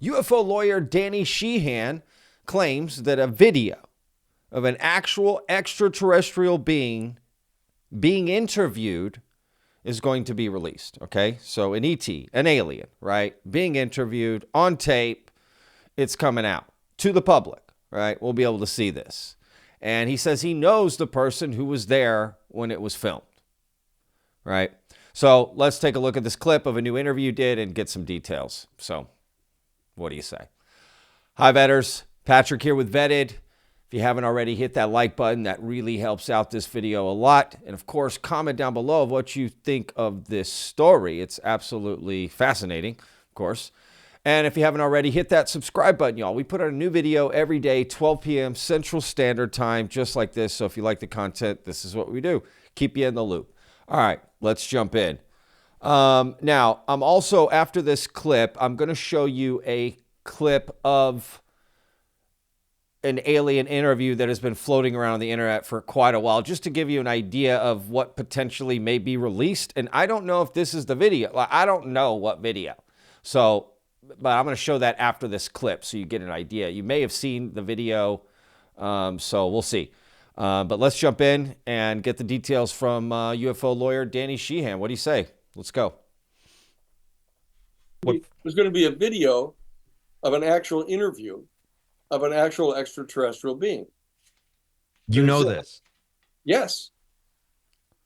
UFO lawyer Danny Sheehan claims that a video of an actual extraterrestrial being interviewed is going to be released. Okay, so an ET, an alien, right, being interviewed on tape. It's coming out to the public, right? We'll be able to see this. And he says he knows the person who was there when it was filmed, right? So let's take a look at this clip of a new interview he did and get some details. So what do you say? Hi, Vetters. Patrick here with Vetted. If you haven't already, hit that like button. That really helps out this video a lot. And of course, comment down below of what you think of this story. It's absolutely fascinating, of course. And if you haven't already, hit that subscribe button, y'all. We put out a new video every day, 12 p.m. Central Standard Time, just like this. So if you like the content, this is what we do. Keep you in the loop. All right, let's jump in. Now, I'm also, after this clip, I'm going to show you a clip of an alien interview that has been floating around the internet for quite a while, just to give you an idea of what potentially may be released. And I don't know if this is the video. I don't know what video. So, but I'm going to show that after this clip so you get an idea. You may have seen the video, so we'll see. But let's jump in and get the details from UFO lawyer Danny Sheehan. What do you say? Let's go. There's going to be a video of an actual interview of an actual extraterrestrial being. You know this? Yes.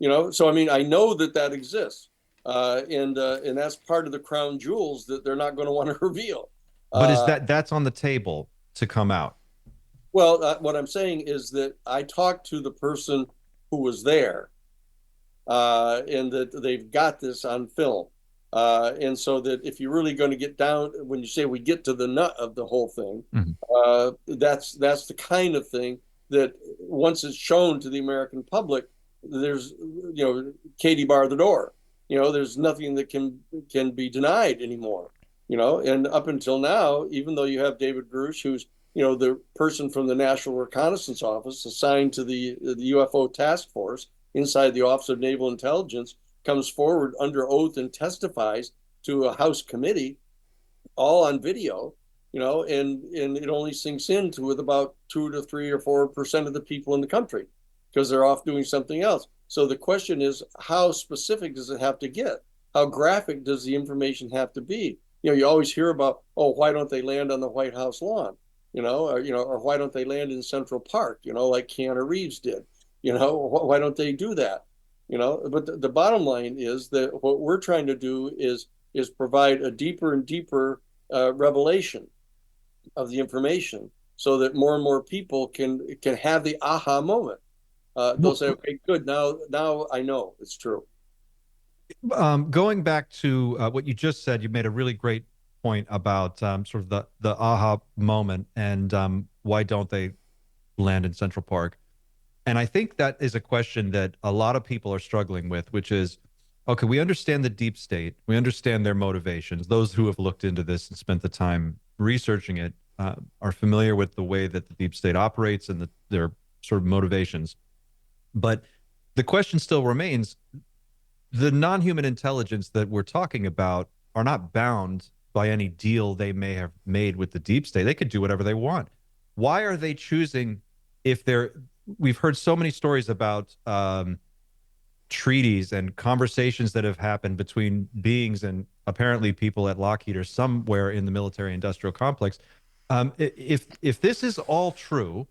So I mean, I know that exists. And that's part of the crown jewels that they're not going to want to reveal. But is that's on the table to come out? Well, what I'm saying is that I talked to the person who was there, and that they've got this on film. And so that if you're really going to get down, when you say we get to the nut of the whole thing, that's the kind of thing that once it's shown to the American public, there's, Katie bar the door. There's nothing that can be denied anymore. And up until now, even though you have David Grush, who's the person from the National Reconnaissance Office assigned to the UFO task force inside the Office of Naval Intelligence, comes forward under oath and testifies to a House committee, all on video, and it only sinks into with about 2 to 3 or 4% of the people in the country, because they're off doing something else. So the question is, how specific does it have to get? How graphic does the information have to be? You always hear about, oh, why don't they land on the White House lawn? Or why don't they land in Central Park? Like Keanu Reeves did. Why don't they do that? But the bottom line is that what we're trying to do is provide a deeper and deeper revelation of the information, so that more and more people can have the aha moment. They'll say, okay, good, now I know it's true. Going back to what you just said, you made a really great point about sort of the aha moment and why don't they land in Central Park? And I think that is a question that a lot of people are struggling with, which is, okay, we understand the deep state. We understand their motivations. Those who have looked into this and spent the time researching it are familiar with the way that the deep state operates and their sort of motivations. But the question still remains, the non-human intelligence that we're talking about are not bound by any deal they may have made with the deep state. They could do whatever they want. Why are they choosing, if they're... We've heard so many stories about treaties and conversations that have happened between beings and apparently people at Lockheed or somewhere in the military-industrial complex. If this is all true,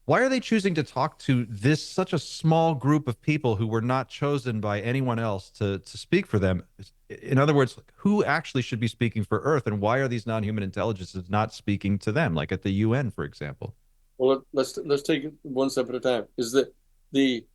why are they choosing to talk to such a small group of people who were not chosen by anyone else to speak for them? In other words, who actually should be speaking for Earth, and why are these non-human intelligences not speaking to them, like at the UN, for example? Well, let's take it one step at a time. Is that the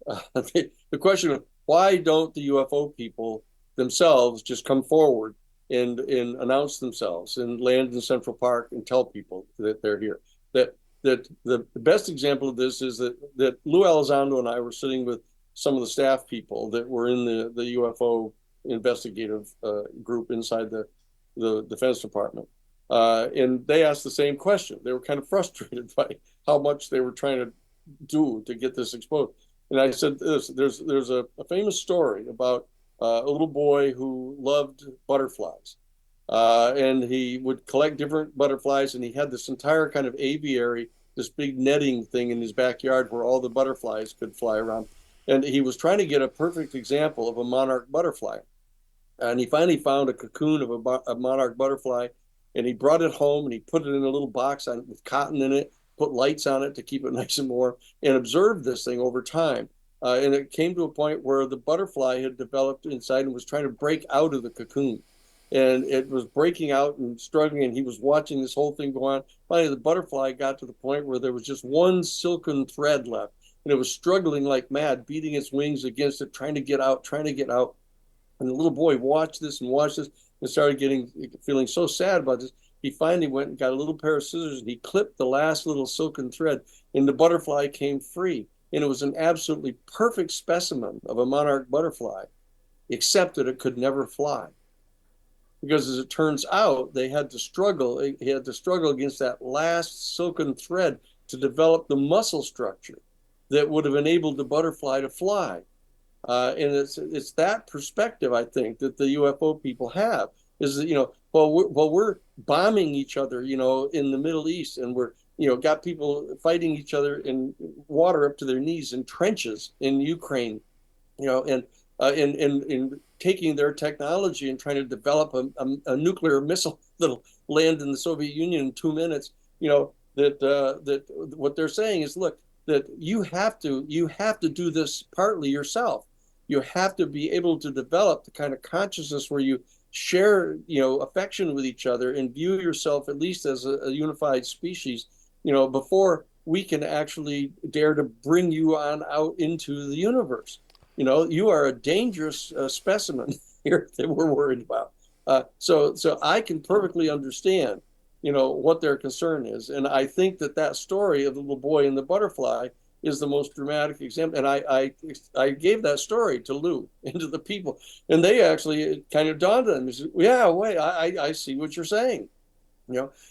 question of why don't the UFO people themselves just come forward and announce themselves and land in Central Park and tell people that they're here? That the best example of this is that Lou Elizondo and I were sitting with some of the staff people that were in the UFO investigative group inside the Defense Department. And they asked the same question. They were kind of frustrated by how much they were trying to do to get this exposed. And I said this, there's a famous story about a little boy who loved butterflies. And he would collect different butterflies, and he had this entire kind of aviary, this big netting thing in his backyard where all the butterflies could fly around. And he was trying to get a perfect example of a monarch butterfly. And he finally found a cocoon of a monarch butterfly, and he brought it home and he put it in a little box with cotton in it, put lights on it to keep it nice and warm, and observed this thing over time. And it came to a point where the butterfly had developed inside and was trying to break out of the cocoon. And it was breaking out and struggling, and he was watching this whole thing go on. Finally, the butterfly got to the point where there was just one silken thread left, and it was struggling like mad, beating its wings against it, trying to get out, trying to get out. And the little boy watched this and started feeling so sad about this. He finally went and got a little pair of scissors and he clipped the last little silken thread, and the butterfly came free. And it was an absolutely perfect specimen of a monarch butterfly, except that it could never fly. Because as it turns out, they had to struggle. He had to struggle against that last silken thread to develop the muscle structure that would have enabled the butterfly to fly. And it's that perspective, I think, that the UFO people have, is that, while we're bombing each other, in the Middle East, and we're, got people fighting each other in water up to their knees in trenches in Ukraine, and in taking their technology and trying to develop a nuclear missile that'll land in the Soviet Union in 2 minutes, that what they're saying is, look, that you have to do this partly yourself. You have to be able to develop the kind of consciousness where you share, affection with each other and view yourself at least as a unified species, before we can actually dare to bring you on out into the universe. You are a dangerous specimen here that we're worried about. So I can perfectly understand, what their concern is. And I think that story of the little boy and the butterfly is the most dramatic example. And I gave that story to Lou and to the people, and they actually, it kind of dawned on them. Said, yeah, wait, I see what you're saying.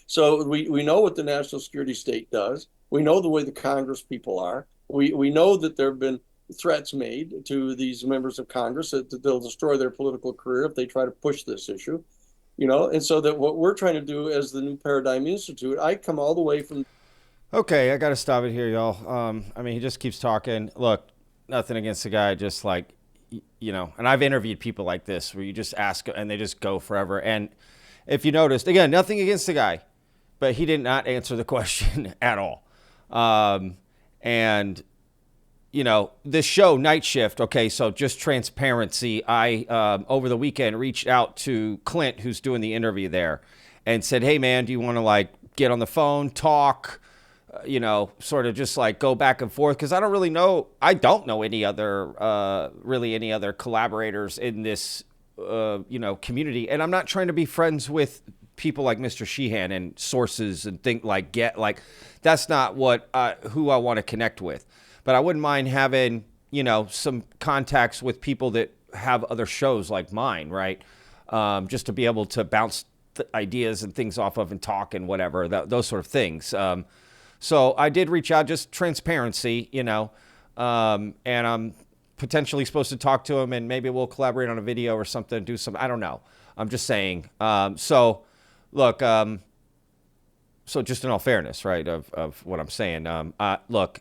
So we know what the national security state does. We know the way the Congress people are. We know that there have been threats made to these members of Congress that they'll destroy their political career if they try to push this issue. And so that what we're trying to do as the New Paradigm Institute, I come all the way from. Okay, I got to stop it here, y'all. He just keeps talking. Look, nothing against the guy, just like, and I've interviewed people like this where you just ask and they just go forever. And if you noticed, again, nothing against the guy, but he did not answer the question at all. This show, Night Shift, okay, so just transparency. I, over the weekend, reached out to Clint, who's doing the interview there, and said, hey, man, do you want to, get on the phone, talk, sort of just, go back and forth? Because I don't know any other collaborators in this, community. And I'm not trying to be friends with people like Mr. Sheehan and sources and that's not who I want to connect with. But I wouldn't mind having, some contacts with people that have other shows like mine, right? Just to be able to bounce ideas and things off of and talk and whatever, those sort of things. So I did reach out, just transparency, and I'm potentially supposed to talk to him, and maybe we'll collaborate on a video or something, do some, I don't know. I'm just saying. So look, so just in all fairness, right, of what I'm saying, look,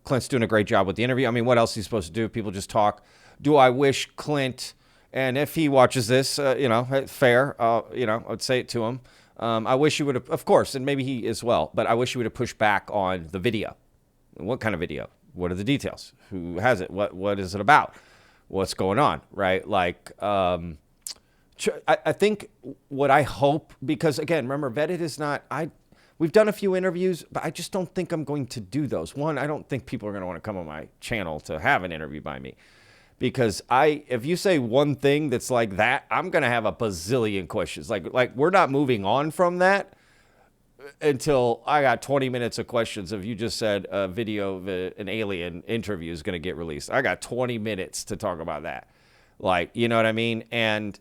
Clint's doing a great job with the interview. What else is he supposed to do? People just talk. Do I wish Clint, and if he watches this, fair, I'd say it to him. I wish he would have, of course, and maybe he as well, but I wish he would have pushed back on the video. What kind of video? What are the details? Who has it? What is it about? What's going on, right? I think what I hope, because again, remember, vetted is not, we've done a few interviews, but I just don't think I'm going to do those. One, I don't think people are going to want to come on my channel to have an interview by me, because if you say one thing that's like that, I'm going to have a bazillion questions. Like we're not moving on from that until I got 20 minutes of questions. If you just said a video of an alien interview is going to get released, I got 20 minutes to talk about that. You know what I mean? And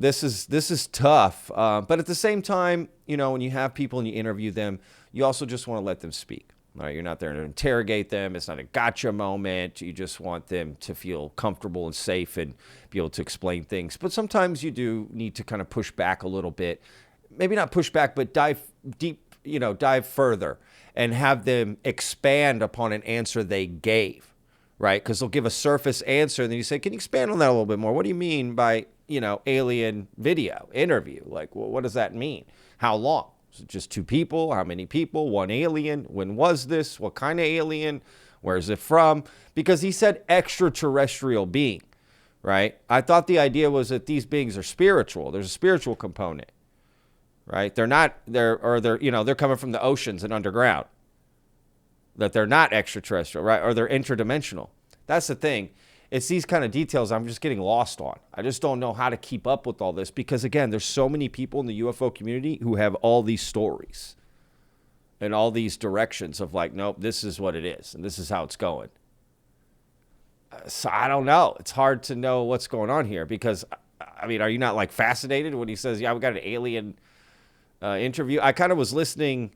this is tough. But at the same time, when you have people and you interview them, you also just want to let them speak. Right? You're not there to interrogate them. It's not a gotcha moment. You just want them to feel comfortable and safe and be able to explain things. But sometimes you do need to kind of push back a little bit. Maybe not push back, but dive deep, dive further and have them expand upon an answer they gave, right? Because they'll give a surface answer, and then you say, can you expand on that a little bit more? What do you mean by, alien video interview? Like, well, what does that mean? How long? Is it just 2 people? How many people? 1 alien? When was this? What kind of alien? Where is it from? Because he said extraterrestrial being, right? I thought the idea was that these beings are spiritual. There's a spiritual component, right? They're coming from the oceans and underground. That they're not extraterrestrial, right? Or they're interdimensional. That's the thing. It's these kind of details I'm just getting lost on. I just don't know how to keep up with all this because, again, there's so many people in the UFO community who have all these stories and all these directions of like, nope, this is what it is and this is how it's going. So I don't know. It's hard to know what's going on here because, are you not like fascinated when he says, yeah, we got an alien interview? I kind of was listening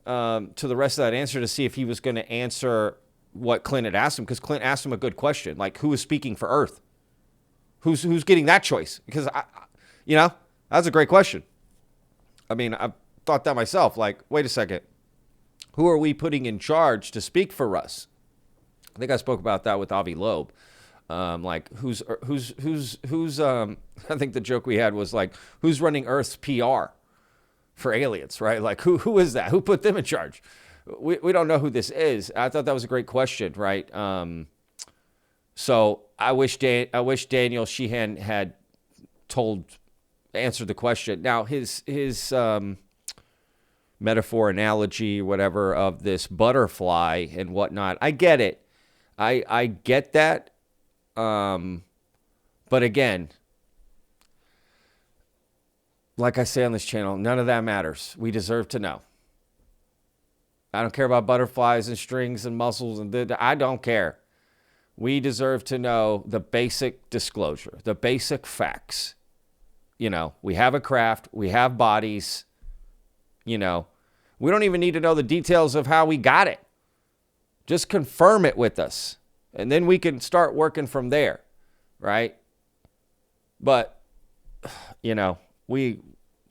to the rest of that answer to see if he was going to answer what Clint had asked him, because Clint asked him a good question, like who is speaking for Earth? Who's getting that choice? Because that's a great question. I thought that myself. Like, wait a second, who are we putting in charge to speak for us? I think I spoke about that with Avi Loeb. Like who's I think the joke we had was like, who's running Earth's PR for aliens, right? Like who is that? Who put them in charge? We don't know who this is. I thought that was a great question, right? So I wish Daniel Sheehan had answered the question. Now his metaphor, analogy, whatever, of this butterfly and whatnot, I get it. I get that. But again, like I say on this channel, none of that matters. We deserve to know. I don't care about butterflies and strings and muscles I don't care. We deserve to know the basic disclosure, the basic facts. We have a craft, we have bodies, we don't even need to know the details of how we got it. Just confirm it with us. And then we can start working from there, right? But,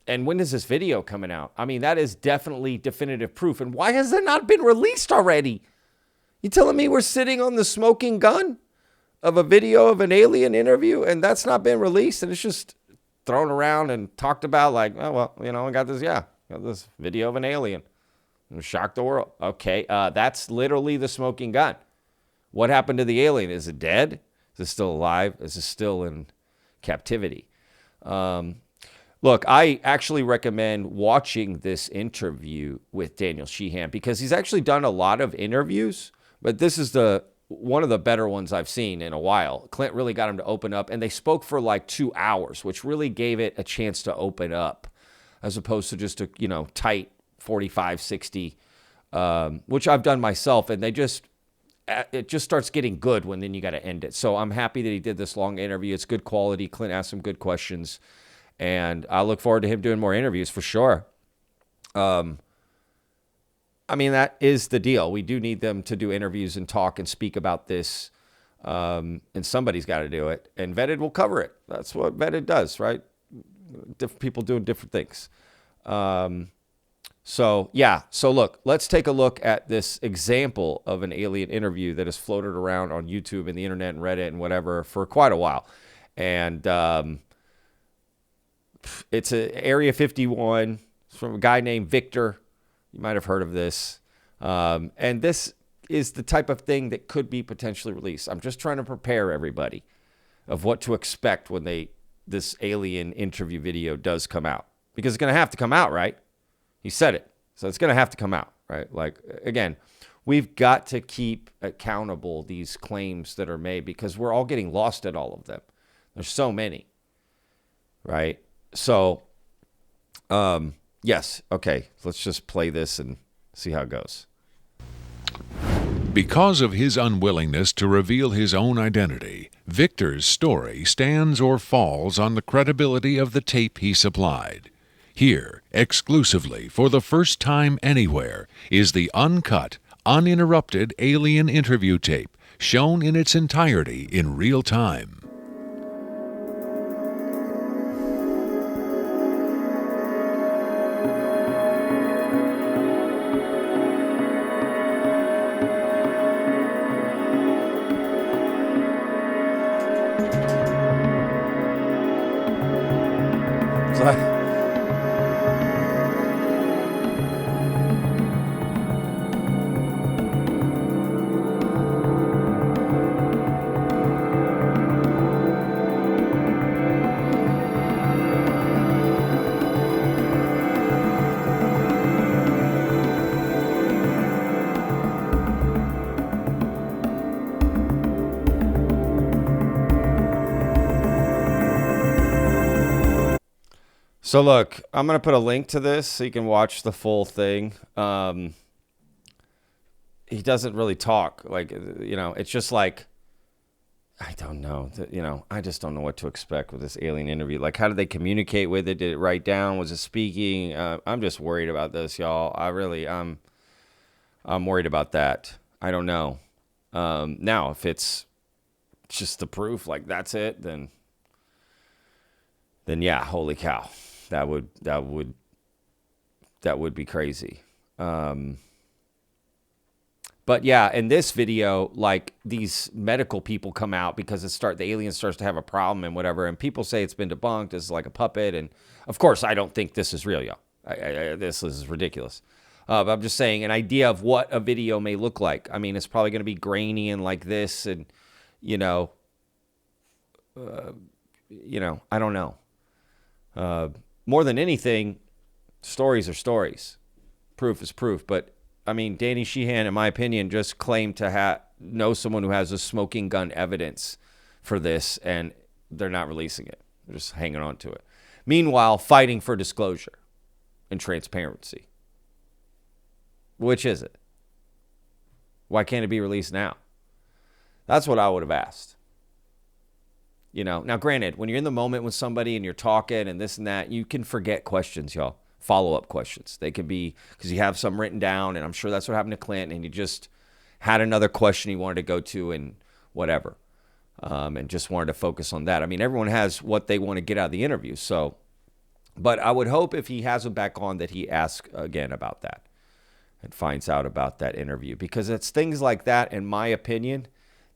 and when is this video coming out? That is definitely definitive proof. And why has that not been released already? You telling me we're sitting on the smoking gun of a video of an alien interview and that's not been released and it's just thrown around and talked about like, oh, well, I got this video of an alien. It shocked the world. Okay, that's literally the smoking gun. What happened to the alien? Is it dead? Is it still alive? Is it still in captivity? Look, I actually recommend watching this interview with Daniel Sheehan because he's actually done a lot of interviews, but this is one of the better ones I've seen in a while. Clint really got him to open up, and they spoke for like 2 hours, which really gave it a chance to open up as opposed to just a, tight 45, 60, which I've done myself, and it just starts getting good when then you got to end it. So I'm happy that he did this long interview. It's good quality. Clint asked some good questions. And I look forward to him doing more interviews for sure. That is the deal. We do need them to do interviews and talk and speak about this. And somebody's got to do it. And Vetted will cover it. That's what Vetted does, right? Different people doing different things. So look, let's take a look at this example of an alien interview that has floated around on YouTube and the internet and Reddit and whatever for quite a while. And it's an Area 51. It's from a guy named Victor. You might have heard of this. And this is the type of thing that could be potentially released. I'm just trying to prepare everybody of what to expect when this alien interview video does come out. Because it's going to have to come out, right? He said it. So it's going to have to come out, right? Like, again, we've got to keep accountable these claims that are made because we're all getting lost at all of them. There's so many, right? So, yes. Okay. Let's just play this and see how it goes. Because of his unwillingness to reveal his own identity, Victor's story stands or falls on the credibility of the tape he supplied. Here, exclusively for the first time anywhere, is the uncut, uninterrupted alien interview tape shown in its entirety in real time. It's like, so look, I'm going to put a link to this so you can watch the full thing. He doesn't really talk. Like, it's just like, I don't know. I just don't know what to expect with this alien interview. Like, how did they communicate with it? Did it write down? Was it speaking? I'm just worried about this, y'all. I'm worried about that. I don't know. Now, if it's just the proof, like that's it, then yeah, holy cow. That would be crazy. But yeah, in this video, like these medical people come out because the alien starts to have a problem and whatever, and people say it's been debunked as like a puppet. And of course, I don't think this is real, y'all. This is ridiculous. But I'm just saying an idea of what a video may look like. I mean, it's probably going to be grainy and like this, and I don't know. More than anything, stories are stories. Proof is proof. But, I mean, Danny Sheehan, in my opinion, just claimed to know someone who has a smoking gun evidence for this, and they're not releasing it. They're just hanging on to it. Meanwhile, fighting for disclosure and transparency. Which is it? Why can't it be released now? That's what I would have asked. Now granted, when you're in the moment with somebody and you're talking and this and that, you can forget questions, y'all. Follow-up questions. They could be because you have some written down, and I'm sure that's what happened to Clinton, and you just had another question you wanted to go to and whatever, and just wanted to focus on that. I mean, everyone has what they want to get out of the interview. So, but I would hope if he has him back on that he asks again about that and finds out about that interview, because it's things like that, in my opinion,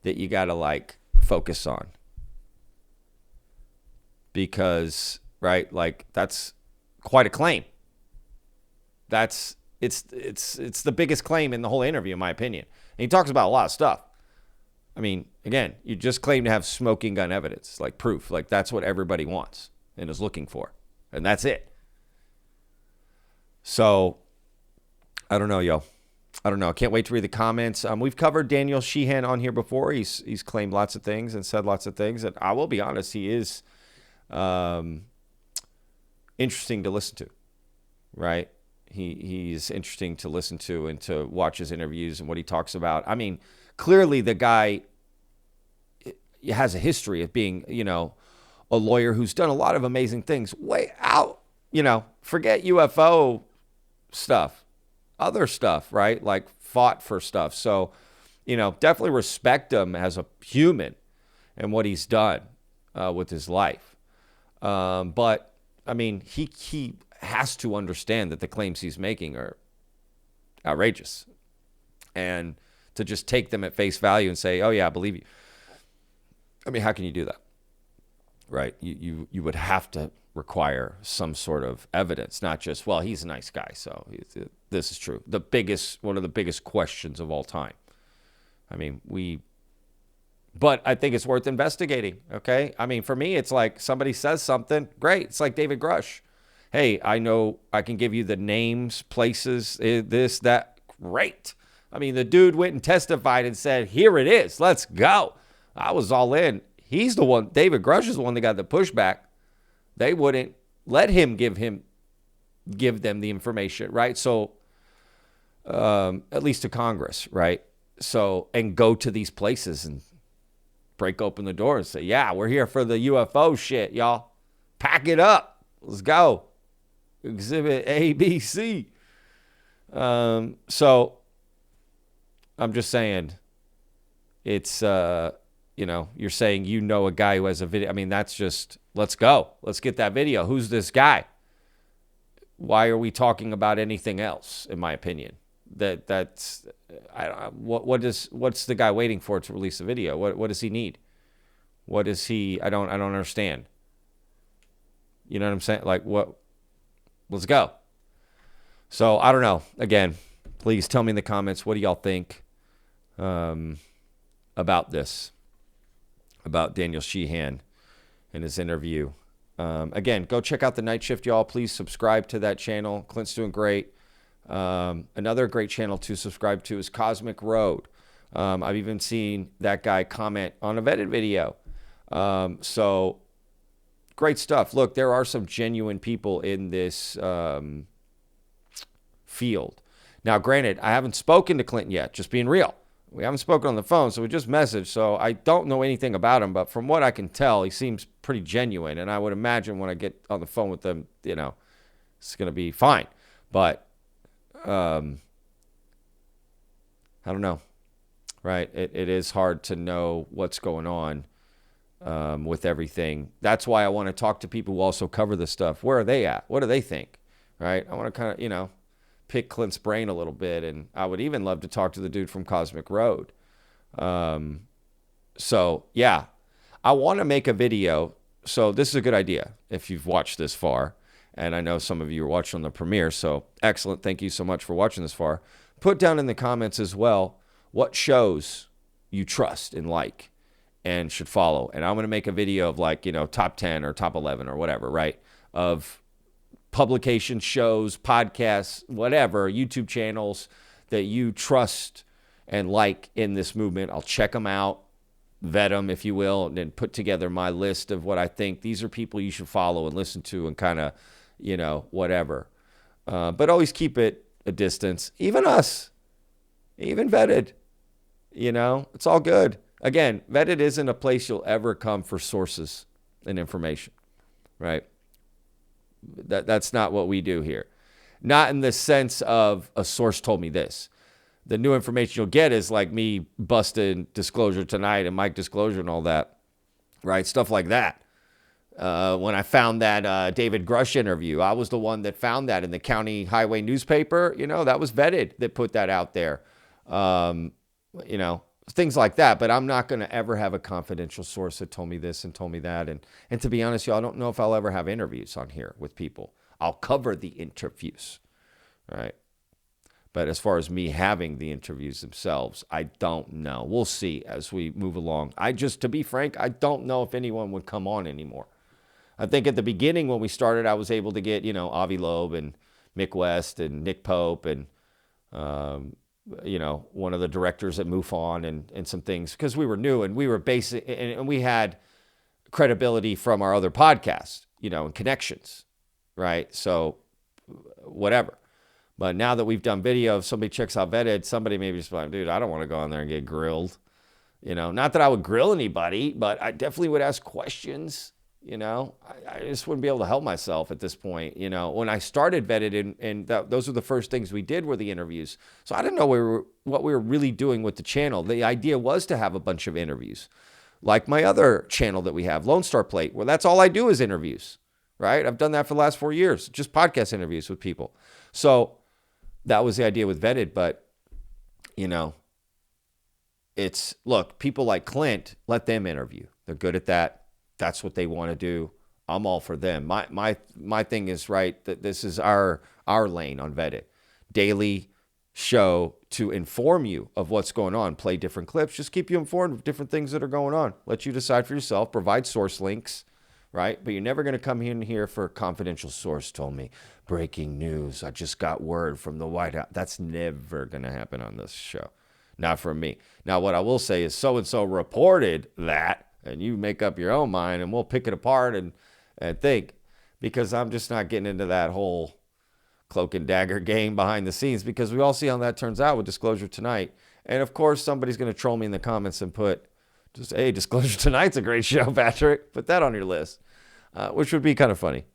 that you got to focus on. Because, right, that's quite a claim. It's the biggest claim in the whole interview, in my opinion. And he talks about a lot of stuff. I mean, again, you just claim to have smoking gun evidence, like proof. Like that's what everybody wants and is looking for. And that's it. So, I don't know, yo. I don't know. I can't wait to read the comments. We've covered Daniel Sheehan on here before. He's claimed lots of things and said lots of things. And I will be honest, he is interesting to listen to, right? He's interesting to listen to and to watch his interviews and what he talks about. I mean, clearly the guy has a history of being, a lawyer who's done a lot of amazing things way out, forget UFO stuff, other stuff, right? Like fought for stuff. So, definitely respect him as a human and what he's done with his life. But I mean, he has to understand that the claims he's making are outrageous, and to just take them at face value and say, "Oh yeah, I believe you." I mean, how can you do that? Right? You would have to require some sort of evidence, not just, well, he's a nice guy, so this is true. One of the biggest questions of all time. I mean, but I think it's worth investigating, okay? I mean, for me, it's like somebody says something, great. It's like David Grush. Hey, I know I can give you the names, places, this, that, great. I mean, the dude went and testified and said, here it is, let's go. I was all in. He's the one, David Grush is the one that got the pushback. They wouldn't let him give them the information, right? So, at least to Congress, right? So, and go to these places and break open the door and say, yeah, we're here for the UFO shit, y'all. Pack it up. Let's go. Exhibit A, B, C. So, I'm just saying it's, you're saying a guy who has a video. I mean, that's just, let's go. Let's get that video. Who's this guy? Why are we talking about anything else, in my opinion? What's the guy waiting for to release the video? What does he need? What is he? I don't understand. You know what I'm saying? Like, what? Let's go. So I don't know. Again, please tell me in the comments, what do y'all think about this, about Daniel Sheehan and his interview? Again, go check out the Night Shift, y'all. Please subscribe to that channel. Clint's doing great. Another great channel to subscribe to is Cosmic Road. I've even seen that guy comment on a vetted video. So great stuff. Look, there are some genuine people in this field. Now, granted, I haven't spoken to Clinton yet, just being real. We haven't spoken on the phone, so we just messaged. So I don't know anything about him, but from what I can tell, he seems pretty genuine. And I would imagine when I get on the phone with him, it's going to be fine. But I don't know, right? It is hard to know what's going on with everything. That's why I want to talk to people who also cover this stuff. Where are they at? What do they think, right? I want to kind of, pick Clint's brain a little bit, and I would even love to talk to the dude from Cosmic Road. So, yeah, I want to make a video. So this is a good idea if you've watched this far, and I know some of you are watching on the premiere, so excellent. Thank you so much for watching this far. Put down in the comments as well what shows you trust and like and should follow. And I'm going to make a video of top 10 or top 11 or whatever, right, of publication shows, podcasts, whatever, YouTube channels that you trust and like in this movement. I'll check them out, vet them, if you will, and then put together my list of what I think these are people you should follow and listen to and kind of, whatever. But always keep it a distance. Even us, even vetted, it's all good. Again, vetted isn't a place you'll ever come for sources and information, right? That's not what we do here. Not in the sense of a source told me this. The new information you'll get is like me busting Disclosure Tonight and Mike Disclosure and all that, right? Stuff like that. When I found that David Grush interview, I was the one that found that in the county highway newspaper. That was vetted that put that out there. Things like that. But I'm not going to ever have a confidential source that told me this and told me that. And to be honest, y'all, I don't know if I'll ever have interviews on here with people. I'll cover the interviews, right? But as far as me having the interviews themselves, I don't know. We'll see as we move along. To be frank, I don't know if anyone would come on anymore. I think at the beginning when we started, I was able to get, Avi Loeb and Mick West and Nick Pope and, one of the directors at MUFON and some things, because we were new and we were basic and we had credibility from our other podcasts, and connections, right? So whatever. But now that we've done video, if somebody checks out vetted, somebody maybe just like, dude, I don't want to go on there and get grilled. Not that I would grill anybody, but I definitely would ask questions. I just wouldn't be able to help myself at this point. When I started vetted and those were the first things we did were the interviews. So I didn't know what we were really doing with the channel. The idea was to have a bunch of interviews like my other channel that we have, Lone Star Plate, where that's all I do is interviews, right? I've done that for the last 4 years, just podcast interviews with people. So that was the idea with vetted. But, look, people like Clint, let them interview. They're good at that. That's what they want to do. I'm all for them. My thing is, right, that this is our lane on vetted. Daily show to inform you of what's going on. Play different clips. Just keep you informed of different things that are going on. Let you decide for yourself. Provide source links, right? But you're never going to come in here for confidential source told me. Breaking news. I just got word from the White House. That's never going to happen on this show. Not from me. Now, what I will say is so-and-so reported that. And you make up your own mind, and we'll pick it apart and think, because I'm just not getting into that whole cloak and dagger game behind the scenes, because we all see how that turns out with Disclosure Tonight. And, of course, somebody's going to troll me in the comments and put, hey, Disclosure Tonight's a great show, Patrick. Put that on your list, which would be kind of funny.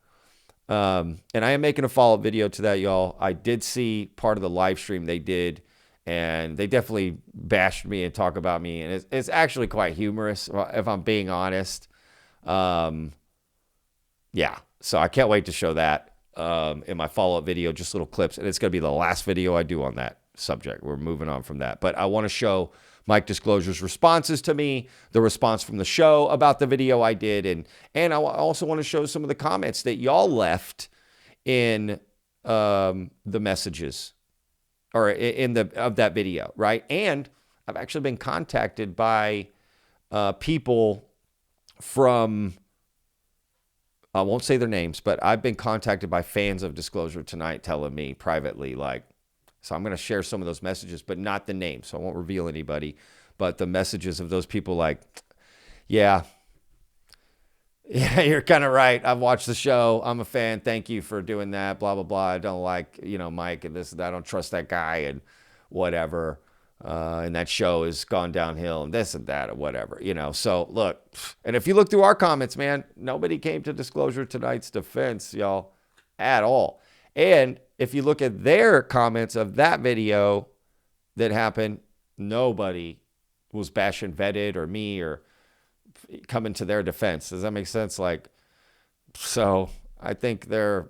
And I am making a follow-up video to that, y'all. I did see part of the live stream they did And they definitely bashed me and talk about me. And it's actually quite humorous, if I'm being honest. Yeah, so I can't wait to show that in my follow-up video, just little clips. And it's going to be the last video I do on that subject. We're moving on from that. But I want to show Mike Disclosure's responses to me, the response from the show about the video I did. And I also want to show some of the comments that y'all left in the messages or in of that video, right? And I've actually been contacted by people from, I won't say their names, but I've been contacted by fans of Disclosure Tonight telling me privately, like, so I'm going to share some of those messages, but not the names. So I won't reveal anybody, but the messages of those people like, yeah, you're kind of right. I've watched the show. I'm a fan. Thank you for doing that. Blah, blah, blah. I don't like, Mike and this and that. I don't trust that guy and whatever. And that show has gone downhill and this and that or whatever, So look, and if you look through our comments, man, nobody came to Disclosure Tonight's defense, y'all, at all. And if you look at their comments of that video that happened, nobody was bashing Vetted or me or coming to their defense. Does that make sense? So I think they're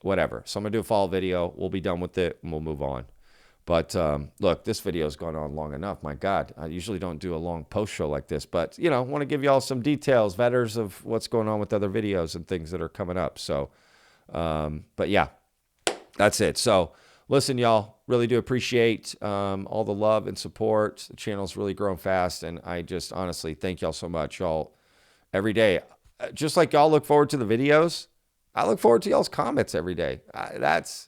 whatever. So I'm going to do a follow video. We'll be done with it and we'll move on. But look, this video's gone on long enough. My God, I usually don't do a long post show like this, but I want to give y'all some details, vetters of what's going on with other videos and things that are coming up. So, but yeah, that's it. So listen, y'all, really do appreciate all the love and support. The channel's really growing fast, and I just honestly thank y'all so much. Y'all, every day, just like y'all look forward to the videos, I look forward to y'all's comments every day. That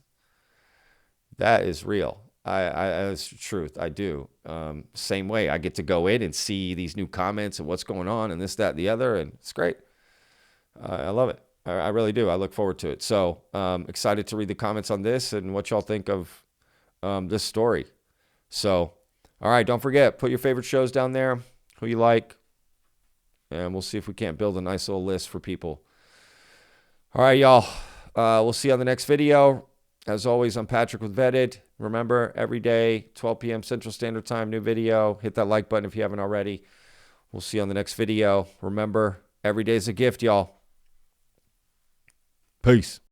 is real. That's the truth. I do. Same way. I get to go in and see these new comments and what's going on and this, that, and the other, and it's great. I love it. I really do. I look forward to it. So excited to read the comments on this and what y'all think of this story. So, all right, don't forget, put your favorite shows down there, who you like, and we'll see if we can't build a nice little list for people. All right, y'all. We'll see you on the next video. As always, I'm Patrick with Vetted. Remember, every day, 12 p.m. Central Standard Time, new video. Hit that like button if you haven't already. We'll see you on the next video. Remember, every day is a gift, y'all. Peace.